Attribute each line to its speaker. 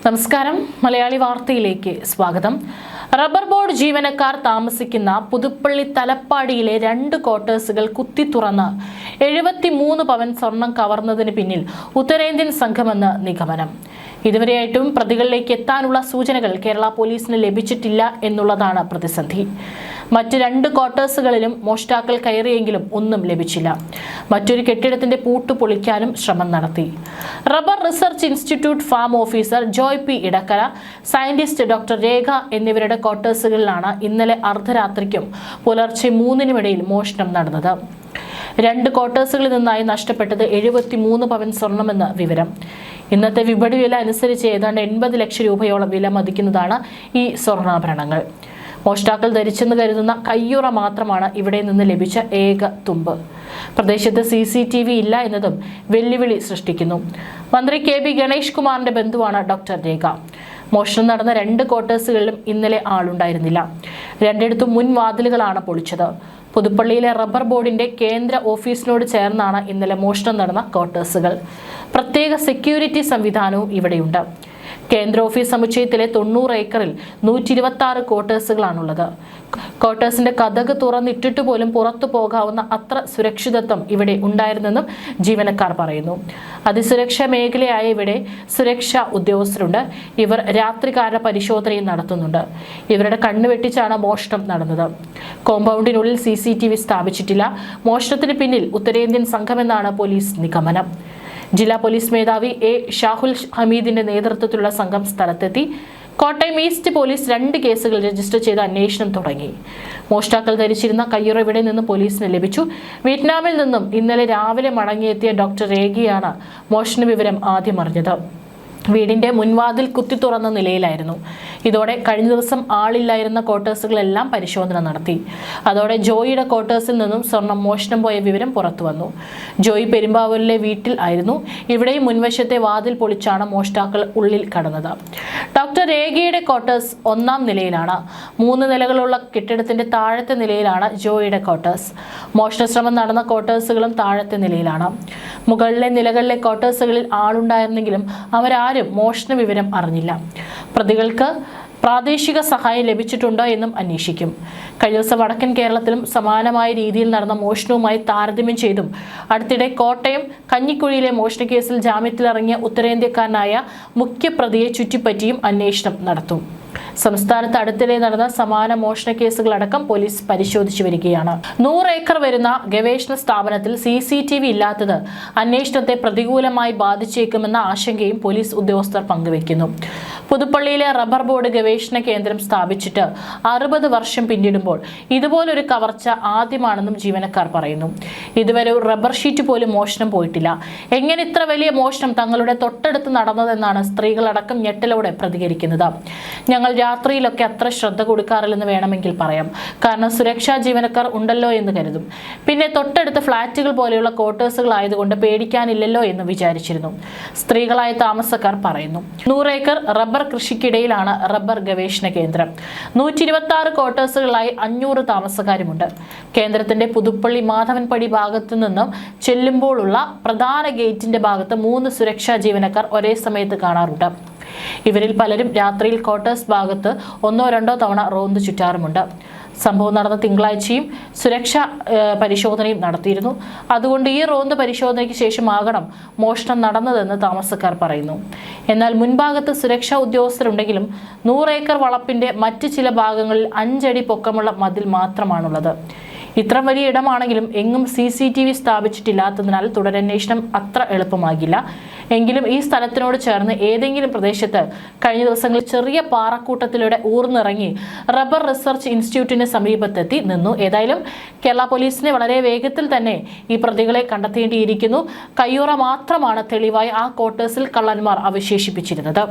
Speaker 1: നമസ്കാരം, മലയാളി വാർത്തയിലേക്ക് സ്വാഗതം. റബ്ബർ ബോർഡ് ജീവനക്കാർ താമസിക്കുന്ന പുതുപ്പള്ളി തലപ്പാടിയിലെ 2 ക്വാർട്ടേഴ്സുകൾ കുത്തി തുറന്ന് 73 പവൻ സ്വർണം കവർന്നതിന് പിന്നിൽ ഉത്തരേന്ത്യൻ സംഘമെന്ന് നിഗമനം. ഇതുവരെയായിട്ടും പ്രതികളിലേക്ക് എത്താനുള്ള സൂചനകൾ കേരള പോലീസിന് ലഭിച്ചിട്ടില്ല എന്നുള്ളതാണ് പ്രതിസന്ധി. മറ്റ് 2 ക്വാർട്ടേഴ്സുകളിലും മോഷ്ടാക്കൾ കയറിയെങ്കിലും ഒന്നും ലഭിച്ചില്ല. മറ്റൊരു കെട്ടിടത്തിന്റെ പൂട്ട് പൊളിക്കാനും ശ്രമം നടത്തി. Rubber research institute farm officer Joy P Edakkara, scientist doctor Rekha എന്നിവരുടെ ക്വാർട്ടേഴ്സുകളിലാണ് ഇന്നലെ അർദ്ധരാത്രിക്കും പുലർച്ചെ 3-നുമിടയിൽ മോഷണം നടന്നത്. 2 ക്വാർട്ടേഴ്സുകളിൽ നിന്നായി നഷ്ടപ്പെട്ടത് 73 പവൻ സ്വർണമെന്ന് വിവരം. ഇന്നത്തെ വിപണി വില അനുസരിച്ച് ഏതാണ്ട് 80 ലക്ഷം രൂപയോളം വില മതിക്കുന്നതാണ് ഈ സ്വർണ്ണാഭരണങ്ങൾ. മോഷ്ടാക്കൾ ധരിച്ചെന്ന് കരുതുന്ന കയ്യുറ മാത്രമാണ് ഇവിടെ നിന്ന് ലഭിച്ച ഏക തുമ്പ്. പ്രദേശത്ത് CCTV ഇല്ല എന്നതും വെല്ലുവിളി സൃഷ്ടിക്കുന്നു. മന്ത്രി KB ഗണേഷ് കുമാറിന്റെ ബന്ധുവാണ് ഡോക്ടർ രേഖ. മോഷണം നടന്ന 2 ക്വാർട്ടേഴ്സുകളിലും ഇന്നലെ ആളുണ്ടായിരുന്നില്ല. രണ്ടിടത്തും മുൻവാതിലുകളാണ് പൊളിച്ചത്. പുതുപ്പള്ളിയിലെ റബ്ബർ ബോർഡിന്റെ കേന്ദ്ര ഓഫീസിനോട് ചേർന്നാണ് ഇന്നലെ മോഷണം നടന്ന ക്വാർട്ടേഴ്സുകൾ. പ്രത്യേക സെക്യൂരിറ്റി സംവിധാനവും ഇവിടെയുണ്ട്. കേന്ദ്ര ഓഫീസ് സമുച്ചയത്തിലെ 90 ഏക്കറിൽ 126 ക്വാർട്ടേഴ്സുകളാണുള്ളത്. ക്വാർട്ടേഴ്സിന്റെ കതക് തുറന്നിട്ടിട്ട് പോലും പുറത്തു പോകാവുന്ന അത്ര സുരക്ഷിതത്വം ഇവിടെ ഉണ്ടായിരുന്നെന്നും ജീവനക്കാർ പറയുന്നു. അതിസുരക്ഷാ മേഖലയായ ഇവിടെ സുരക്ഷാ ഉദ്യോഗസ്ഥരുണ്ട്. ഇവർ രാത്രികാല പരിശോധനയും നടത്തുന്നുണ്ട്. ഇവരുടെ കണ്ണു വെട്ടിച്ചാണ് മോഷണം നടന്നത്. കോമ്പൗണ്ടിനുള്ളിൽ CCTV സ്ഥാപിച്ചിട്ടില്ല. മോഷണത്തിന് പിന്നിൽ ഉത്തരേന്ത്യൻ സംഘമെന്നാണ് പോലീസ് നിഗമനം. ജില്ലാ പോലീസ് മേധാവി A. ഷാഹുൽ ഹമീദിന്റെ നേതൃത്വത്തിലുള്ള സംഘം സ്ഥലത്തെത്തി. കോട്ടയം ഈസ്റ്റ് പോലീസ് 2 കേസുകൾ രജിസ്റ്റർ ചെയ്ത് അന്വേഷണം തുടങ്ങി. മോഷ്ടാക്കൾ ധരിച്ചിരുന്ന കയ്യുറ ഇവിടെ നിന്ന് പോലീസിന് ലഭിച്ചു. വിയറ്റ്നാമിൽ നിന്നും ഇന്നലെ രാവിലെ മടങ്ങിയെത്തിയ ഡോക്ടർ രേഖയാണ് മോഷണ വിവരം ആദ്യം അറിഞ്ഞത്. വീടിന്റെ മുൻവാതിൽ കുത്തി തുറന്ന നിലയിലായിരുന്നു. ഇതോടെ കഴിഞ്ഞ ദിവസം ആളില്ലായിരുന്ന ക്വാർട്ടേഴ്സുകളെല്ലാം പരിശോധന നടത്തി. അതോടെ ജോയിയുടെ ക്വാർട്ടേഴ്സിൽ നിന്നും സ്വർണം മോഷണം പോയ വിവരം പുറത്തു വന്നു. ജോയി പെരുമ്പാവൂരിലെ വീട്ടിൽ ആയിരുന്നു. ഇവിടെയും മുൻവശത്തെ വാതിൽ പൊളിച്ചാണ് മോഷ്ടാക്കൾ ഉള്ളിൽ കടന്നത്. ഡോക്ടർ രേഖയുടെ ക്വാർട്ടേഴ്സ് 1-ാം നിലയിലാണ്. 3 നിലകളുള്ള കെട്ടിടത്തിന്റെ താഴത്തെ നിലയിലാണ് ജോയിയുടെ ക്വാർട്ടേഴ്സ്. മോഷണശ്രമം നടന്ന ക്വാർട്ടേഴ്സുകളും താഴത്തെ നിലയിലാണ്. മുകളിലെ നിലകളിലെ ക്വാർട്ടേഴ്സുകളിൽ ആളുണ്ടായിരുന്നെങ്കിലും അവരാരും മോഷണ വിവരം അറിഞ്ഞില്ല. പ്രതികൾക്ക് പ്രാദേശിക സഹായം ലഭിച്ചിട്ടുണ്ടോ എന്നും അന്വേഷിക്കും. കഴിഞ്ഞ ദിവസം വടക്കൻ കേരളത്തിലും സമാനമായ രീതിയിൽ നടന്ന മോഷണവുമായി താരതമ്യം ചെയ്തും അടുത്തിടെ കോട്ടയം കഞ്ഞിക്കുഴിയിലെ മോഷണക്കേസിൽ ജാമ്യത്തിലിറങ്ങിയ ഉത്തരേന്ത്യക്കാരനായ മുഖ്യപ്രതിയെ ചുറ്റിപ്പറ്റിയും അന്വേഷണം നടത്തും. സംസ്ഥാനത്ത് അടുത്തിടെ നടന്ന സമാന മോഷണ കേസുകളടക്കം പോലീസ് പരിശോധിച്ചു വരികയാണ്. 100 ഏക്കർ വരുന്ന ഗവേഷണ സ്ഥാപനത്തിൽ CCTV ഇല്ലാത്തത് അന്വേഷണത്തെ പ്രതികൂലമായി ബാധിച്ചേക്കുമെന്ന ആശങ്കയും പോലീസ് ഉദ്യോഗസ്ഥർ പങ്കുവെക്കുന്നു. പുതുപ്പള്ളിയിലെ റബ്ബർ ബോർഡ് ഗവേഷണ കേന്ദ്രം സ്ഥാപിച്ചിട്ട് 60 വർഷം പിന്നിടുമ്പോൾ ഇതുപോലൊരു കവർച്ച ആദ്യമാണെന്നും ജീവനക്കാർ പറയുന്നു. ഇതുവരെ ഒരു റബ്ബർ ഷീറ്റ് പോലും മോഷണം പോയിട്ടില്ല. എങ്ങനെ ഇത്ര വലിയ മോഷണം തങ്ങളുടെ തൊട്ടടുത്ത് നടന്നതെന്നാണ് സ്ത്രീകളടക്കം ഞെട്ടലോടെ പ്രതികരിക്കുന്നത്. ഞങ്ങൾ രാത്രിയിലൊക്കെ അത്ര ശ്രദ്ധ കൊടുക്കാറില്ലെന്ന് വേണമെങ്കിൽ പറയാം. കാരണം സുരക്ഷാ ജീവനക്കാർ ഉണ്ടല്ലോ എന്ന് കരുതും. പിന്നെ തൊട്ടടുത്ത് ഫ്ളാറ്റുകൾ പോലെയുള്ള ക്വാർട്ടേഴ്സുകൾ ആയതുകൊണ്ട് പേടിക്കാനില്ലല്ലോ എന്ന് വിചാരിച്ചിരുന്നു. സ്ത്രീകളായ താമസക്കാർ പറയുന്നു. 100 ഏക്കർ റബ്ബർ കൃഷിക്കിടയിലാണ് റബ്ബർ ഗവേഷണ കേന്ദ്രം. 126 ക്വാർട്ടേഴ്സുകളായി 500 താമസക്കാരുമുണ്ട്. കേന്ദ്രത്തിന്റെ പുതുപ്പള്ളി മാധവൻപടി ഭാഗത്തു നിന്നും ചെല്ലുമ്പോഴുള്ള പ്രധാന ഗേറ്റിന്റെ ഭാഗത്ത് 3 സുരക്ഷാ ജീവനക്കാർ ഒരേ സമയത്ത് കാണാറുണ്ട്. ഇവരിൽ പലരും രാത്രിയിൽ ക്വാർട്ടേഴ്സ് ഭാഗത്ത് 1-2 തവണ റോന്ത് ചുറ്റാറുമുണ്ട്. സംഭവം നടന്ന തിങ്കളാഴ്ചയും സുരക്ഷാ പരിശോധനയും നടത്തിയിരുന്നു. അതുകൊണ്ട് ഈ റോന്ത് പരിശോധനയ്ക്ക് ശേഷമാകണം മോഷണം നടന്നതെന്ന് താമസക്കാർ പറയുന്നു. എന്നാൽ മുൻഭാഗത്ത് സുരക്ഷാ ഉദ്യോഗസ്ഥരുണ്ടെങ്കിലും 100 ഏക്കർ വളപ്പിന്റെ മറ്റ് ചില ഭാഗങ്ങളിൽ 5 അടി പൊക്കമുള്ള മതിൽ മാത്രമാണുള്ളത്. ഇത്ര വലിയ ഇടമാണെങ്കിലും എങ്ങും CCTV സ്ഥാപിച്ചിട്ടില്ലാത്തതിനാൽ തുടരന്വേഷണം അത്ര എളുപ്പമാകില്ല. എങ്കിലും ഈ സ്ഥലത്തിനോട് ചേർന്ന് ഏതെങ്കിലും പ്രദേശത്ത് കഴിഞ്ഞ ദിവസങ്ങളിൽ ചെറിയ പാറക്കൂട്ടത്തിലൂടെ ഊർന്നിറങ്ങി റബ്ബർ റിസർച്ച് ഇൻസ്റ്റിറ്റ്യൂട്ടിന് സമീപത്തെത്തി നിന്നു. ഏതായാലും കേരള പോലീസിനെ വളരെ വേഗത്തിൽ തന്നെ ഈ പ്രതികളെ കണ്ടെത്തേണ്ടിയിരിക്കുന്നു. കയ്യുറ മാത്രമാണ് തെളിവായി ആ ക്വാർട്ടേഴ്സിൽ കള്ളന്മാർ അവശേഷിപ്പിച്ചിരുന്നത്.